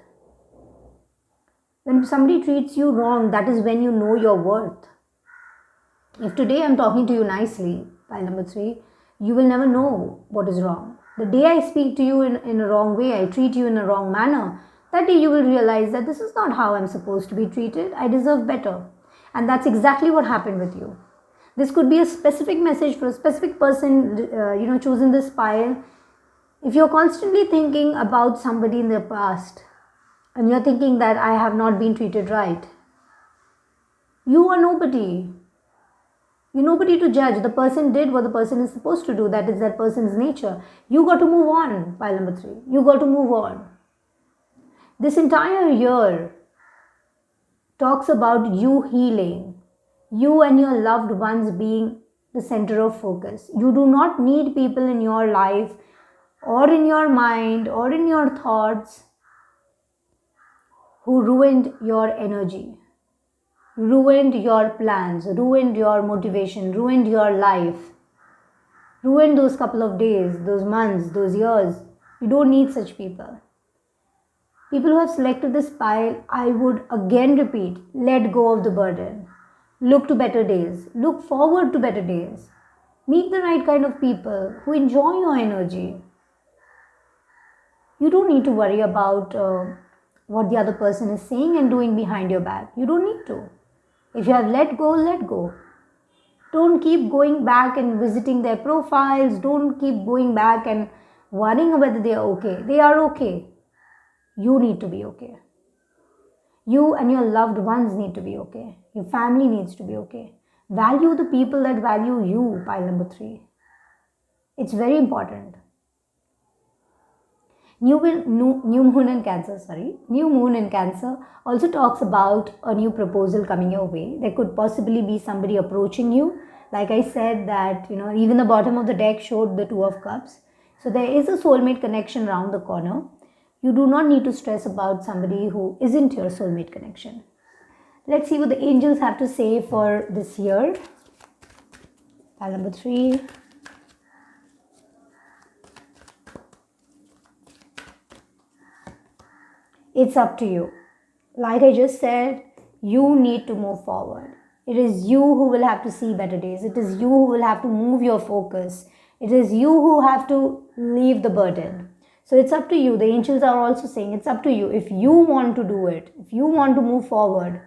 When somebody treats you wrong, that is when you know your worth. If today I'm talking to you nicely, pile number 3, you will never know what is wrong. The day I speak to you in a wrong way, I treat you in a wrong manner, that day you will realize that this is not how I'm supposed to be treated. I deserve better. And that's exactly what happened with you. This could be a specific message for a specific person, choosing this pile. If you're constantly thinking about somebody in the past, and you're thinking that I have not been treated right, you are nobody. You're nobody to judge. The person did what the person is supposed to do. That is that person's nature. You got to move on, pile number 3. You got to move on. This entire year talks about you healing, you and your loved ones being the center of focus. You do not need people in your life or in your mind or in your thoughts who ruined your energy, ruined your plans, ruined your motivation, ruined your life, ruined those couple of days, those months, those years. You don't need such people. People who have selected this pile, I would again repeat, let go of the burden. Look to better days. Look forward to better days. Meet the right kind of people who enjoy your energy. You don't need to worry about what the other person is saying and doing behind your back. You don't need to. If you have let go, let go. Don't keep going back and visiting their profiles. Don't keep going back and worrying whether they are okay. They are okay. You need to be okay. You and your loved ones need to be okay. Your family needs to be okay. Value the people that value you, pile number 3. It's very important. New moon in Cancer also talks about a new proposal coming your way. There could possibly be somebody approaching you. Like I said that, even the bottom of the deck showed the 2 of Cups. So there is a soulmate connection around the corner. You do not need to stress about somebody who isn't your soulmate connection. Let's see what the angels have to say for this year. Pile number 3. It's up to you. Like I just said, you need to move forward. It is you who will have to see better days. It is you who will have to move your focus. It is you who have to leave the burden. So it's up to you. The angels are also saying it's up to you. If you want to do it, if you want to move forward,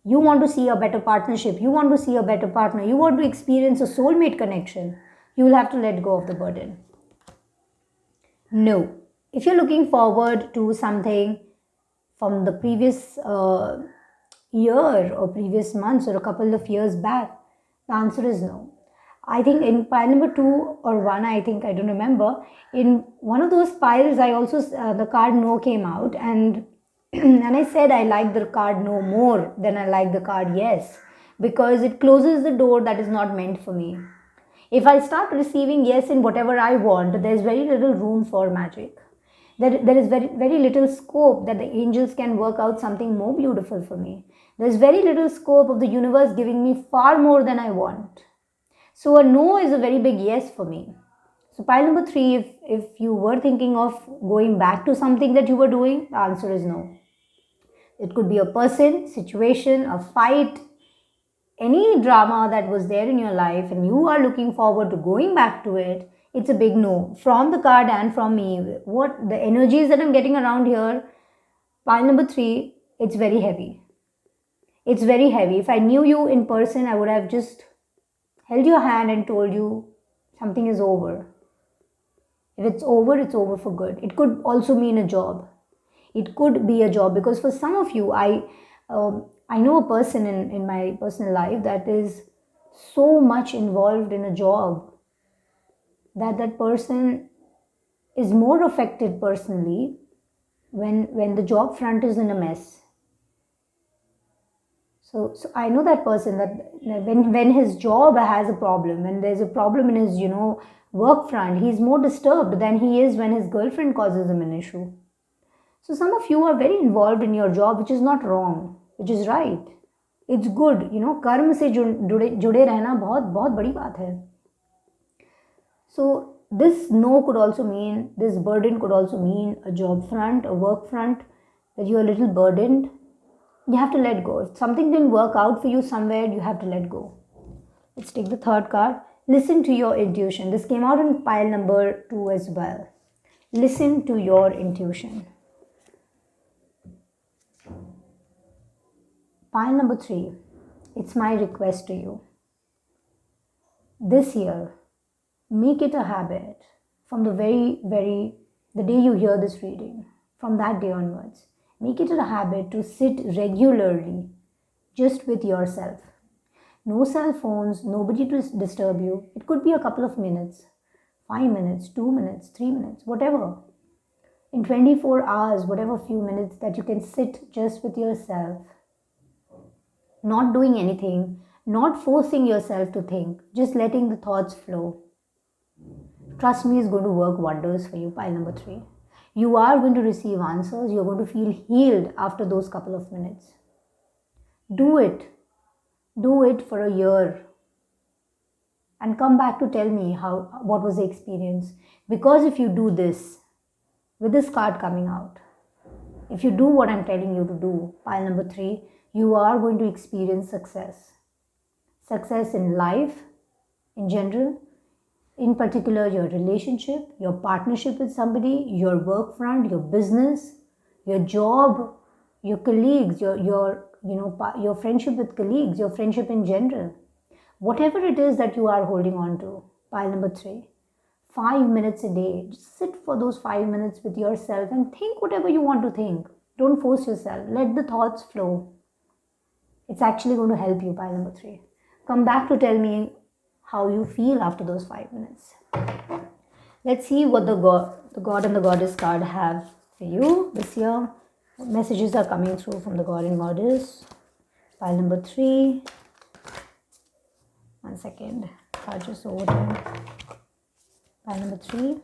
you want to see a better partnership, you want to see a better partner, you want to experience a soulmate connection, you will have to let go of the burden. No. If you're looking forward to something from the previous year or previous months or a couple of years back, the answer is no. I think in pile number 2 or 1, I don't remember, in one of those piles I also, the card no came out, and and I said I like the card no more than I like the card yes, because it closes the door that is not meant for me. If I start receiving yes in whatever I want, there's very little room for magic. There is very, very little scope that the angels can work out something more beautiful for me. There's very little scope of the universe giving me far more than I want. So a no is a very big yes for me. So pile number 3, if you were thinking of going back to something that you were doing, the answer is no. It could be a person, situation, a fight, any drama that was there in your life and you are looking forward to going back to it. It's a big no from the card and from me. What the energies that I'm getting around here, pile number 3, it's very heavy. It's very heavy. If I knew you in person, I would have just held your hand and told you something is over. If it's over for good. It could also mean a job. It could be a job, because for some of you, I know a person in my personal life that is so much involved in a job that that person is more affected personally when the job front is in a mess. So I know that person that when his job has a problem, when there's a problem in his work front, he's more disturbed than he is when his girlfriend causes him an issue. So some of you are very involved in your job, which is not wrong, which is right. It's good, कर्म से जुड़े रहना बहुत बहुत बड़ी बात है. So this no could also mean, this burden could also mean a job front, a work front, that you are a little burdened. You have to let go. If something didn't work out for you somewhere, you have to let go. Let's take the third card. Listen to your intuition. This came out in pile number 2 as well. Listen to your intuition. Pile number 3. It's my request to you. This year, make it a habit from the the day you hear this reading, from that day onwards. Make it a habit to sit regularly just with yourself. No cell phones, nobody to disturb you. It could be a couple of minutes, 5 minutes, 2 minutes, 3 minutes, whatever. In 24 hours, whatever few minutes that you can sit just with yourself, not doing anything, not forcing yourself to think, just letting the thoughts flow. Trust me, is going to work wonders for you. Pile number 3. You are going to receive answers. You're going to feel healed after those couple of minutes. Do it. Do it for a year. And come back to tell me what was the experience. Because if you do this, with this card coming out, if you do what I'm telling you to do, pile number 3, you are going to experience success. Success in life, in general, in particular your relationship, your partnership with somebody, your work front, your business, your job, your colleagues, your friendship with colleagues, your friendship in general. Whatever it is that you are holding on to, pile number 3, 5 minutes a day. Just sit for those 5 minutes with yourself and think whatever you want to think. Don't force yourself. Let the thoughts flow. It's actually going to help you, pile number 3. Come back to tell me how you feel after those 5 minutes. Let's see what the God and the Goddess card have for you this year. What messages are coming through from the God and Goddess. Pile number 3. 1 second. Card just over time. Pile number 3.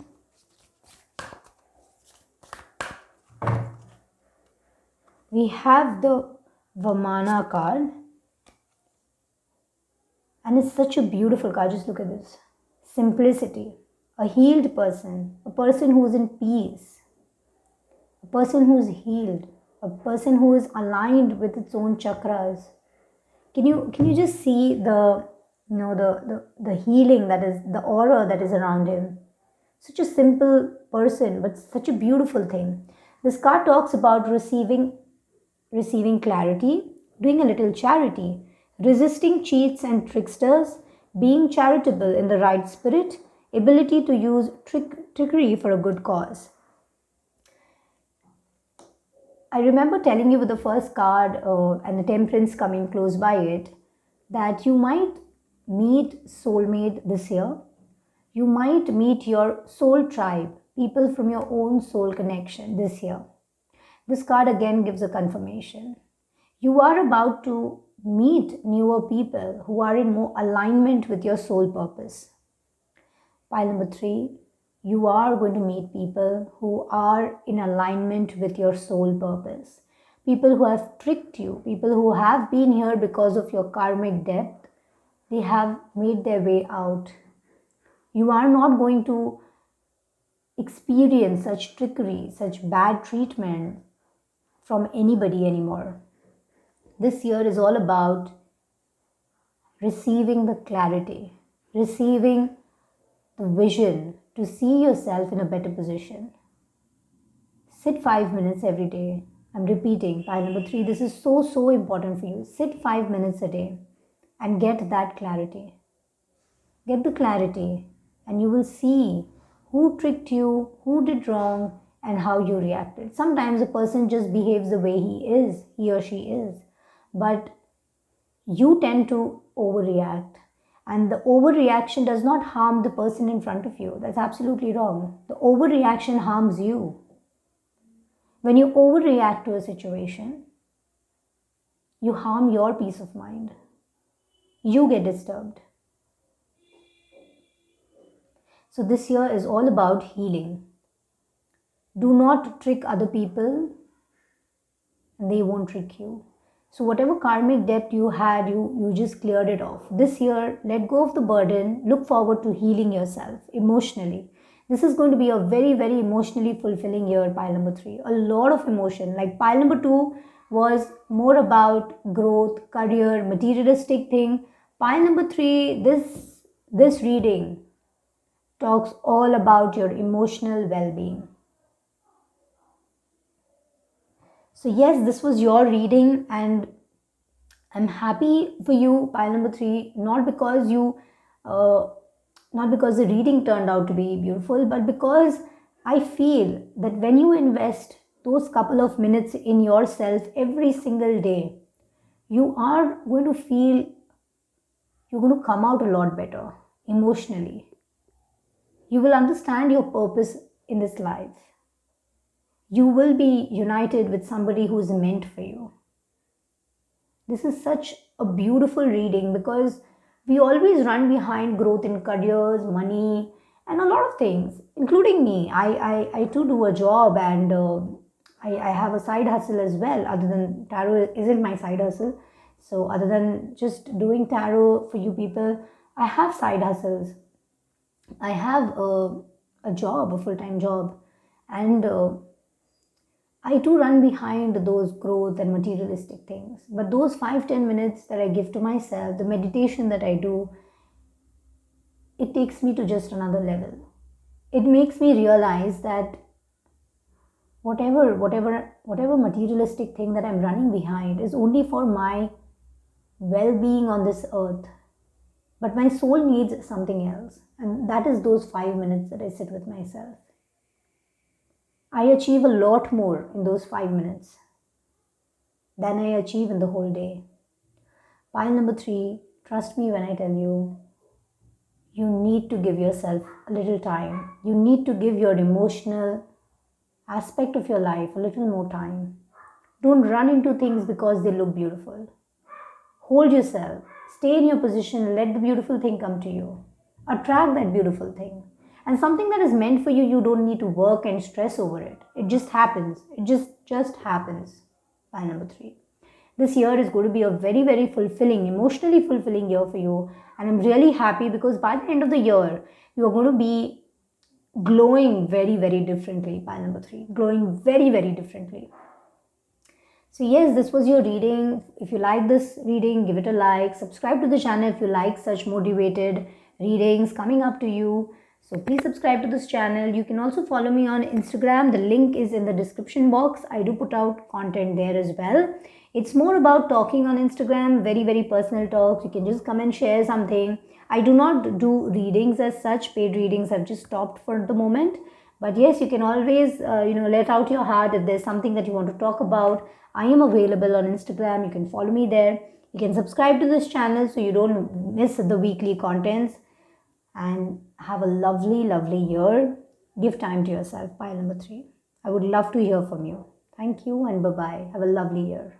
We have the Vamana card. And it's such a beautiful card. Just look at this. Simplicity. A healed person. A person who is in peace. A person who is healed. A person who is aligned with its own chakras. Can you just see the healing that is, the aura that is around him? Such a simple person, but such a beautiful thing. This card talks about receiving clarity, doing a little charity, resisting cheats and tricksters, being charitable in the right spirit, ability to use trickery for a good cause. I remember telling you with the first card and the Temperance coming close by it, that you might meet soulmate this year. You might meet your soul tribe, people from your own soul connection this year. This card again gives a confirmation. You are about to meet newer people who are in more alignment with your soul purpose. Pile number 3, you are going to meet people who are in alignment with your soul purpose. People who have tricked you, people who have been here because of your karmic debt, they have made their way out. You are not going to experience such trickery, such bad treatment from anybody anymore. This year is all about receiving the clarity, receiving the vision to see yourself in a better position. Sit 5 minutes every day. I'm repeating, pile number 3, this is so important for you. Sit 5 minutes a day and get that clarity. Get the clarity and you will see who tricked you, who did wrong, and how you reacted. Sometimes a person just behaves the way he or she is. But you tend to overreact. And the overreaction does not harm the person in front of you. That's absolutely wrong. The overreaction harms you. When you overreact to a situation, you harm your peace of mind. You get disturbed. So this year is all about healing. Do not trick other people and they won't trick you. So whatever karmic debt you had, you just cleared it off. This year, let go of the burden. Look forward to healing yourself emotionally. This is going to be a very emotionally fulfilling year, pile number 3. A lot of emotion. Like pile number 2 was more about growth, career, materialistic thing. Pile number 3, this reading talks all about your emotional well-being. So yes, this was your reading and I'm happy for you, pile number 3, not because the reading turned out to be beautiful, but because I feel that when you invest those couple of minutes in yourself every single day, you are going to feel you're going to come out a lot better emotionally. You will understand your purpose in this life. You will be united with somebody who's meant for you. This is such a beautiful reading because we always run behind growth in careers, money, and a lot of things, including me. I too do a job, and I have a side hustle as well, other than tarot isn't my side hustle. So, other than just doing tarot for you people, I have side hustles. I have a job, a full time job, and I too run behind those growth and materialistic things. But those 5-10 minutes that I give to myself, the meditation that I do, it takes me to just another level. It makes me realize that whatever materialistic thing that I'm running behind is only for my well-being on this earth. But my soul needs something else. And that is those 5 minutes that I sit with myself. I achieve a lot more in those 5 minutes than I achieve in the whole day. Pile number 3, trust me when I tell you, you need to give yourself a little time. You need to give your emotional aspect of your life a little more time. Don't run into things because they look beautiful. Hold yourself. Stay in your position. Let the beautiful thing come to you. Attract that beautiful thing. And something that is meant for you, you don't need to work and stress over it. It just happens. It just happens. Pile number 3. This year is going to be a very, very fulfilling, emotionally fulfilling year for you. And I'm really happy because by the end of the year, you are going to be glowing very, very differently. Pile number 3. Glowing very, very differently. So yes, this was your reading. If you like this reading, give it a like. Subscribe to the channel if you like such motivated readings coming up to you. So please subscribe to this channel. You can also follow me on Instagram. The link is in the description box. I do put out content there as well. It's more about talking on Instagram, very, very personal talks. You can just come and share something. I do not do readings as such. Paid readings have just stopped for the moment. But yes, you can always, let out your heart if there's something that you want to talk about. I am available on Instagram. You can follow me there. You can subscribe to this channel so you don't miss the weekly contents. And have a lovely, lovely year. Give time to yourself. Pile number 3. I would love to hear from you. Thank you and bye-bye. Have a lovely year.